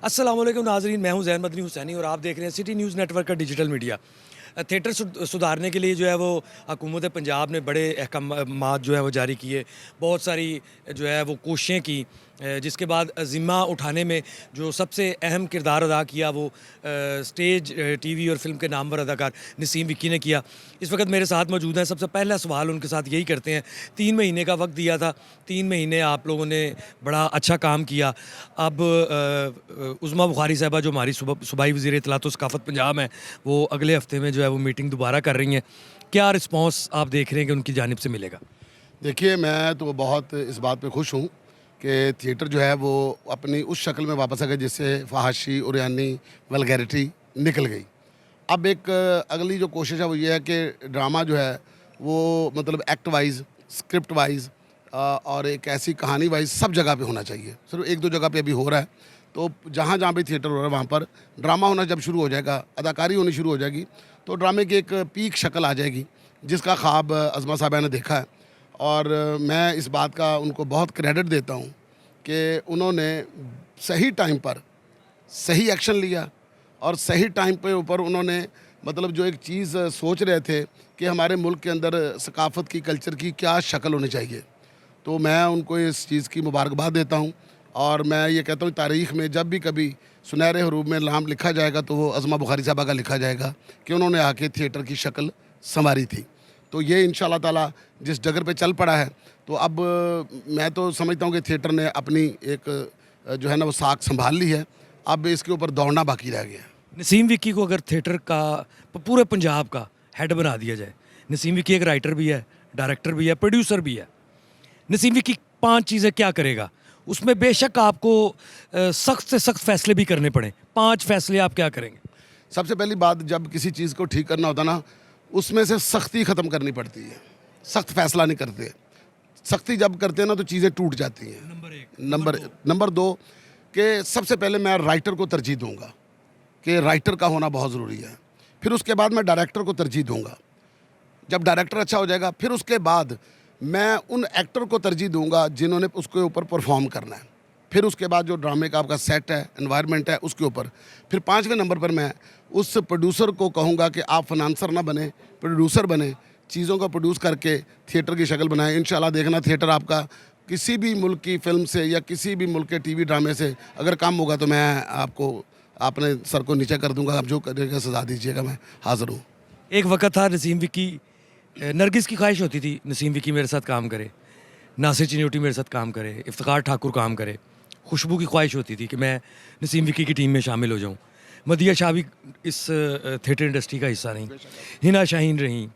अस्सलाम वालेकुम नाज़रीन, मैं हूं ज़ैन मदनी हुसैनी और आप देख रहे हैं सिटी न्यूज़ नेटवर्क का डिजिटल मीडिया। थिएटर सुधारने के लिए जो है वो हुकूमत पंजाब ने बड़े अहकामात जो है वो जारी किए। बहुत सारी जो है वो कोशिशें की, जिसके बाद ज़िम्मा उठाने में जो सबसे अहम किरदार अदा किया वो स्टेज, टीवी और फिल्म के नामवर अदाकार नसीम विक्की ने किया। इस वक्त मेरे साथ मौजूद हैं। सबसे पहला सवाल उनके साथ यही करते हैं। 3 महीने का वक्त दिया था, 3 महीने आप लोगों ने बड़ा अच्छा काम किया। अब उज़्मा बुखारी साहिबा जो हमारी सूबाई वज़ीर इत्तलात व सकाफ़त पंजाब हैं, वो अगले हफ़्ते में जो है वो मीटिंग दोबारा कर रही हैं। क्या रिस्पॉन्स आप देख रहे हैं कि उनकी जानिब से मिलेगा? देखिए, मैं तो बहुत इस बात पे खुश हूँ कि थिएटर जो है वो अपनी उस शक्ल में वापस आ गया जिससे फ़हाशी, उरयानी, वल्गैरिटी निकल गई। अब एक अगली जो कोशिश है वो ये है कि ड्रामा जो है वो मतलब एक्ट वाइज़, स्क्रिप्ट वाइज़ और एक ऐसी कहानी वाइज़ सब जगह पे होना चाहिए। सिर्फ 1-2 जगह पे अभी हो रहा है। तो जहाँ-जहाँ भी थिएटर हो रहा है वहाँ पर ड्रामा होना जब शुरू हो जाएगा, अदाकारी होनी शुरू हो जाएगी, तो ड्रामे की एक पीक शक्ल आ जाएगी, जिसका ख्वाब अज़मा साहिबा ने देखा है। और मैं इस बात का उनको बहुत क्रेडिट देता हूँ कि उन्होंने सही टाइम पर सही एक्शन लिया और सही टाइम पे ऊपर उन्होंने मतलब जो एक चीज़ सोच रहे थे कि हमारे मुल्क के अंदर सकाफ़त की, कल्चर की क्या शक्ल होनी चाहिए। तो मैं उनको इस चीज़ की मुबारकबाद देता हूँ और मैं ये कहता हूँ तारीख़ में जब भी कभी सुनहरे हरूफ में नाम लिखा जाएगा तो वो अज़मा बुखारी साहबा का लिखा जाएगा कि उन्होंने आके थिएटर की शक्ल संवारी थी। तो ये इंशाअल्लाह ताला जिस डगर पे चल पड़ा है, तो अब मैं तो समझता हूँ कि थिएटर ने अपनी एक जो है ना वो साख संभाल ली है। अब इसके ऊपर दौड़ना बाकी रह गया है। नसीम विक्की को अगर थिएटर का पूरे पंजाब का हेड बना दिया जाए। नसीम विक्की एक राइटर भी है, डायरेक्टर भी है, प्रोड्यूसर भी है। नसीम विक्की 5 चीज़ें क्या करेगा? उसमें बेशक आपको सख्त से सख्त फैसले भी करने पड़े। 5 फैसले आप क्या करेंगे? सबसे पहली बात, जब किसी चीज़ को ठीक करना होता ना, उसमें से सख्ती ख़त्म करनी पड़ती है। सख्त फैसला नहीं करते। सख्ती जब करते हैं ना तो चीज़ें टूट जाती हैं। नंबर 1। नंबर 2 कि सबसे पहले मैं राइटर को तरजीह दूँगा कि राइटर का होना बहुत ज़रूरी है। फिर उसके बाद मैं डायरेक्टर को तरजीह दूँगा। जब डायरेक्टर अच्छा हो जाएगा फिर उसके बाद मैं उन एक्टर को तरजीह दूँगा जिन्होंने उसके ऊपर परफॉर्म करना है। फिर उसके बाद जो ड्रामे का आपका सेट है, एनवायरनमेंट है, उसके ऊपर। फिर 5वें नंबर पर मैं उस प्रोड्यूसर को कहूँगा कि आप फाइनेंसर ना बने, प्रोड्यूसर बने, चीज़ों को प्रोड्यूस करके थिएटर की शक्ल बनाएं। इंशाल्लाह देखना थिएटर आपका किसी भी मुल्क की फ़िल्म से या किसी भी मुल्क के टीवी ड्रामे से अगर कम होगा तो मैं आपको अपने सर को नीचे कर दूँगा। आप जो करिएगा सज़ा दीजिएगा, मैं हाज़िर हूँ। एक वक़्त था नसीम विक्की, नरगिस की ख्वाहिश होती थी नसीम विक्की मेरे साथ काम करे, नासिर चिन्योटी मेरे साथ काम करे, इफ्तिखार ठाकुर काम करे। खुशबू की ख्वाहिश होती थी कि मैं नसीम विक्की की टीम में शामिल हो जाऊँ। मदिया शाह भी इस थिएटर इंडस्ट्री का हिस्सा रहीं, हिना शाहीन रहीं,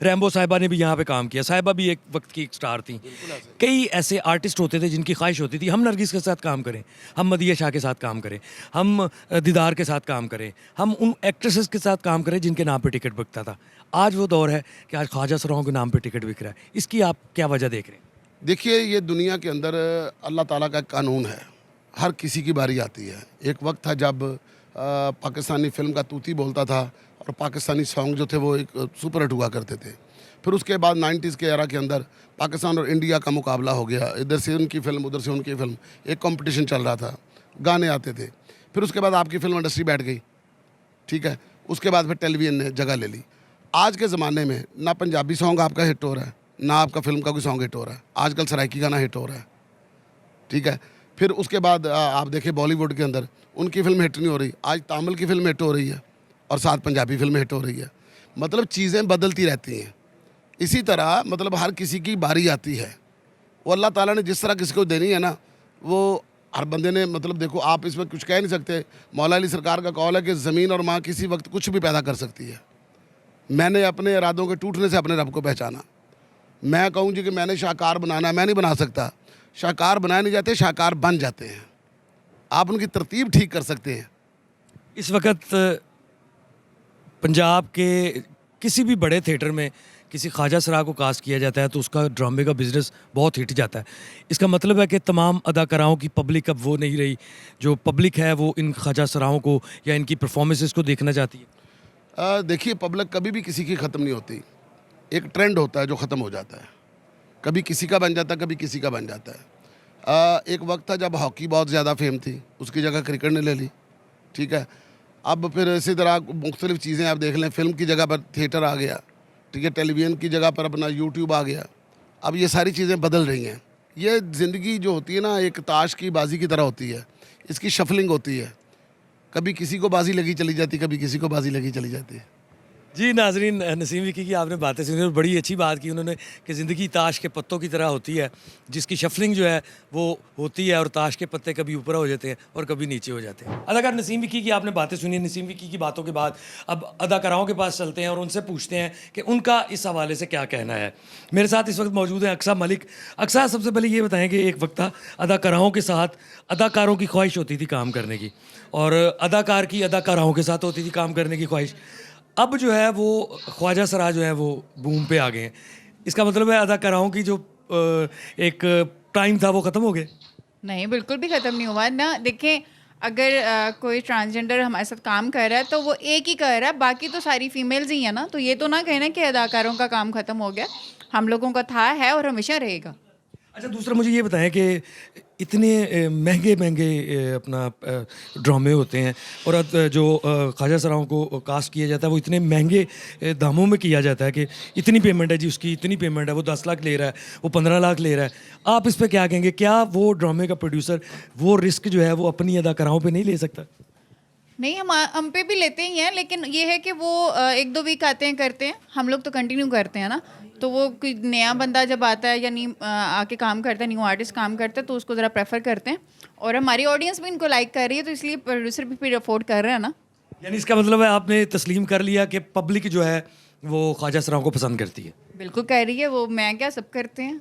रैम्बो साहिबा ने भी यहाँ पे काम किया। साहिबा भी एक वक्त की एक स्टार थी। कई ऐसे आर्टिस्ट होते थे जिनकी ख्वाहिश होती थी हम नरगिस के साथ काम करें, हम मदिया शाह के साथ काम करें, हम दीदार के साथ काम करें, हम उन एक्ट्रेसेस के साथ काम करें जिनके नाम पे टिकट बिकता था। आज वो दौर है कि आज ख्वाजा सराओं के नाम पे टिकट बिक रहा है। इसकी आप क्या वजह देख रहे हैं? देखिए, ये दुनिया के अंदर अल्लाह ताला का कानून है, हर किसी की बारी आती है। एक वक्त था जब पाकिस्तानी फ़िल्म का तूती बोलता था और पाकिस्तानी सॉन्ग जो थे वो एक सुपर हिट हुआ करते थे। फिर उसके बाद 90s के एरा के अंदर पाकिस्तान और इंडिया का मुकाबला हो गया। इधर से उनकी फ़िल्म, उधर से उनकी फ़िल्म, एक कॉम्पिटिशन चल रहा था, गाने आते थे। फिर उसके बाद आपकी फ़िल्म इंडस्ट्री बैठ गई, ठीक है। उसके बाद फिर टेलीविज़न ने जगह ले ली। आज के ज़माने में ना पंजाबी सॉन्ग आपका हिट हो रहा है, ना आपका फ़िल्म का कोई सॉन्ग हिट हो रहा है। आजकल सराइकी गाना हिट हो रहा है, ठीक है। फिर उसके बाद आप देखिए बॉलीवुड के अंदर उनकी फ़िल्म हिट नहीं हो रही, आज तामिल की फ़िल्म हिट हो रही है और साथ पंजाबी फ़िल्म हिट हो रही है। मतलब चीज़ें बदलती रहती हैं। इसी तरह मतलब हर किसी की बारी आती है। वो अल्लाह ताला ने जिस तरह किसी को देनी है ना, वो हर बंदे ने मतलब देखो, आप इसमें कुछ कह नहीं सकते। मौला अली सरकार का कौल है कि ज़मीन और माँ किसी वक्त कुछ भी पैदा कर सकती है। मैंने अपने इरादों के टूटने से अपने रब को पहचाना। मैं कहूँ जी कि मैंने शाहकार बनाना है, मैं नहीं बना सकता। शाहकार बनाए नहीं जाते, शाहकार बन जाते हैं। आप उनकी तरतीब ठीक कर सकते हैं। इस वक्त पंजाब के किसी भी बड़े थिएटर में किसी ख्वाजा सरा को कास्ट किया जाता है तो उसका ड्रामे का बिज़नेस बहुत हिट जाता है। इसका मतलब है कि तमाम अदाकाराओं की पब्लिक अब वो नहीं रही। जो पब्लिक है वो इन ख्वाजा सराओं को या इनकी परफॉर्मेंसेस को देखना चाहती है। देखिए, पब्लिक कभी भी किसी की ख़त्म नहीं होती। एक ट्रेंड होता है जो ख़त्म हो जाता है। कभी किसी का बन जाता है, कभी किसी का बन जाता है। एक वक्त था जब हॉकी बहुत ज़्यादा फेम थी, उसकी जगह क्रिकेट ने ले ली, ठीक है। अब फिर इसी तरह मुख्तलिफ़ चीज़ें आप देख लें, फ़िल्म की जगह पर थिएटर आ गया, ठीक है, टेलीविज़न की जगह पर अपना यूट्यूब आ गया। अब ये सारी चीज़ें बदल रही हैं। ये ज़िंदगी जो होती है ना, एक ताश की बाजी की तरह होती है, इसकी शफलिंग होती है, कभी किसी को बाजी लगी चली जाती, कभी किसी को बाजी लगी चली जाती है। जी नाजरीन, नसीम विकी की आपने बातें सुनी और बड़ी अच्छी बात की उन्होंने कि ज़िंदगी ताश के पत्तों की तरह होती है, जिसकी शफलिंग जो है वो होती है और ताश के पत्ते कभी ऊपर हो जाते हैं और कभी नीचे हो जाते हैं। अदाकार नसीम विकी की आपने बातें सुनी। नसीम विकी की बातों के बाद अब अदाकाराओं के पास चलते हैं और उनसे पूछते हैं कि उनका इस हवाले से क्या कहना है। मेरे साथ इस वक्त मौजूद है अक्सा मलिक। अक्सा, सबसे पहले ये बताएं कि एक वक्त था अदाकाराओं के साथ अदाकारों की ख्वाहिश होती थी काम करने की, और अदाकार की अदाकाराओं के साथ होती थी काम करने की ख्वाहिश। अब जो है वो ख्वाजा सरा जो है वो बूम पे आ गए हैं। इसका मतलब है अदाकाराओं की जो एक टाइम था वो ख़त्म हो गया। नहीं, बिल्कुल भी ख़त्म नहीं हुआ ना। देखें, अगर कोई ट्रांसजेंडर हमारे साथ काम कर रहा है तो वो एक ही कर रहा है, बाकी तो सारी फीमेल्स ही है ना। तो ये तो ना कहना कि अदाकारों का काम ख़त्म हो गया। हम लोगों का था, है और हमेशा रहेगा। अच्छा, दूसरा मुझे ये बताएं कि इतने महंगे महंगे अपना ड्रामे होते हैं और जो ख्वाजा सराओं को कास्ट किया जाता है वो इतने महंगे दामों में किया जाता है कि इतनी पेमेंट है जी, उसकी इतनी पेमेंट है, वो 10 लाख ले रहा है, वो 15 लाख ले रहा है। आप इस पर क्या कहेंगे? क्या वो ड्रामे का प्रोड्यूसर वो रिस्क जो है वो अपनी अदाकाराओं पे नहीं ले सकता? नहीं, हम पे भी लेते ही हैं, लेकिन ये है कि वो 1-2 वीक आते हैं, करते हैं। हम लोग तो कंटिन्यू करते हैं ना। तो वो कोई नया बंदा जब आता है या नहीं आके काम करता है, न्यू आर्टिस्ट काम करता है, तो उसको ज़रा प्रेफर करते हैं। और हमारी ऑडियंस भी इनको लाइक कर रही है, तो इसलिए प्रोड्यूसर भी फिर अफोर्ड कर रहे हैं ना। यानी इसका मतलब है आपने तस्लीम कर लिया कि पब्लिक जो है वो ख्वाजा सराओं को पसंद करती है। बिल्कुल कर रही है वो, मैं क्या, सब करते हैं।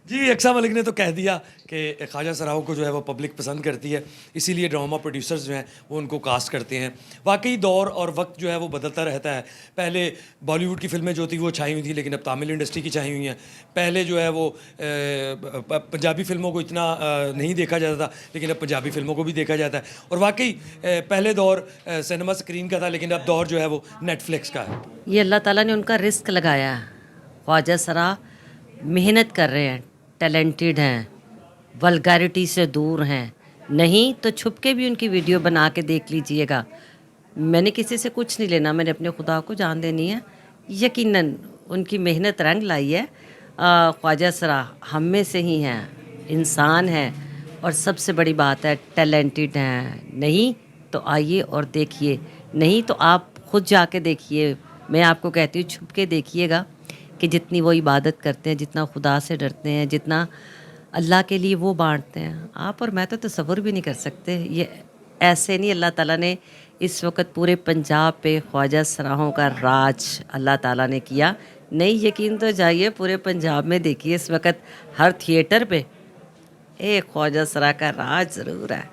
जी, अक्सा मलिक ने तो कह दिया कि ख्वाजा सराओं को जो है वो पब्लिक पसंद करती है, इसीलिए ड्रामा प्रोड्यूसर्स जो हैं वो उनको कास्ट करते हैं। वाकई दौर और वक्त जो है वो बदलता रहता है। पहले बॉलीवुड की फिल्में जो थी वो छाई हुई थी, लेकिन अब तमिल इंडस्ट्री की छाई हुई हैं। पहले जो है वो पंजाबी फिल्मों को इतना नहीं देखा जाता था, लेकिन अब पंजाबी फिल्मों को भी देखा जाता है। और वाकई पहले दौर सिनेमा स्क्रीन का था, लेकिन अब दौर जो है वो नेटफ्लिक्स का है। ये अल्लाह ताला ने उनका रिस्क लगाया है। ख्वाजा सरा मेहनत कर रहे हैं, टैलेंटेड हैं, वल्गैरिटी से दूर हैं। नहीं तो छुप के भी उनकी वीडियो बना के देख लीजिएगा। मैंने किसी से कुछ नहीं लेना, मैंने अपने खुदा को जान देनी है। यकीनन उनकी मेहनत रंग लाई है। ख्वाजा सरा हम में से ही हैं, इंसान हैं, और सबसे बड़ी बात है टैलेंटेड हैं। नहीं तो आइए और देखिए, नहीं तो आप खुद जाके देखिए। मैं आपको कहती हूँ छुप के देखिएगा कि जितनी वो इबादत करते हैं, जितना खुदा से डरते हैं, जितना अल्लाह के लिए वो बांटते हैं, आप और मैं तो तसव्वुर भी नहीं कर सकते। ये ऐसे नहीं, अल्लाह ताला ने इस वक्त पूरे पंजाब पे ख्वाजा सराहों का राज अल्लाह ताला ने किया। नहीं यकीन तो जाइए, पूरे पंजाब में देखिए इस वक्त हर थिएटर पे एक ख्वाजा सरा का राज ज़रूर है।